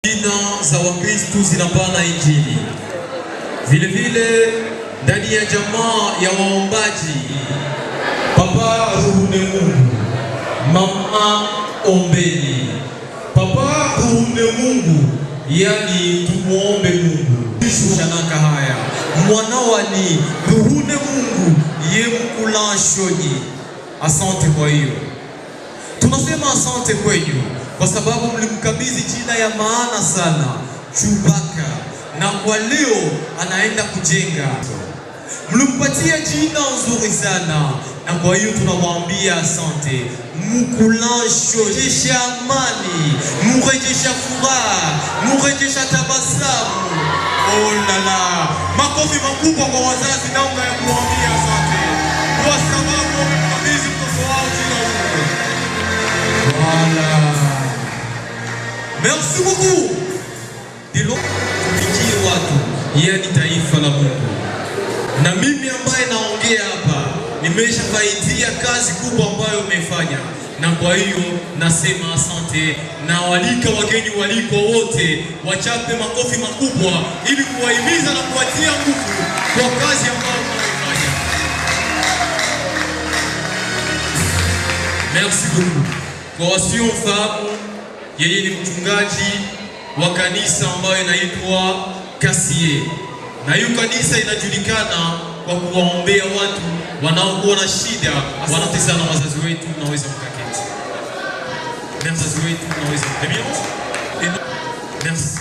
Jina za Wakristo zinapana Injili. Vile vile ndani ya jamaa ya waombaji, Papa Ruhune Mungu, Mama Ombeni. Papa Ruhune Mungu, yani tumuombe Mungu. Shanaka haya mwanawani Ruhune Mungu ye mkulashoni. Asante kwa hiyo. Tunasema asante kwenyu kwa sababu mlimkabidhi jina ya maana sana Chubaka, na kwa leo anaenda kujenga. Mlimpatia jina nzuri sana, na kwa hiyo tunamwambia asante. Mkulasho, rejesha amani, murejesha furaha, murejesha tabasamu. Oh la la, makofi makubwa kwa wazazi na unga ya kuambia asante kwa sababu mkabidhi mtoto wao jina hilo. Voilà. Merci beaucoup. Dilo tupigie watu, yeye ni taifa la Mungu. Na mimi ambaye naongea hapa nimeshafaidia kazi kubwa ambayo umefanya, na kwa hiyo nasema asante, na walika wageni waliko wote wachape makofi makubwa ili kuwahimiza na kuwatia nguvu kwa kazi ambayo mnaifanya. Merci beaucoup. Kwa wasiofahamu, yeye ni mchungaji wa kanisa ambayo inaitwa Kasie. Na hiyo kanisa inajulikana kwa kuwaombea watu wanaokuwa na shida, wanatesana na wazazi wetu. Naweza mkaketi. Wazazi wetu naweza. Merci. Merci.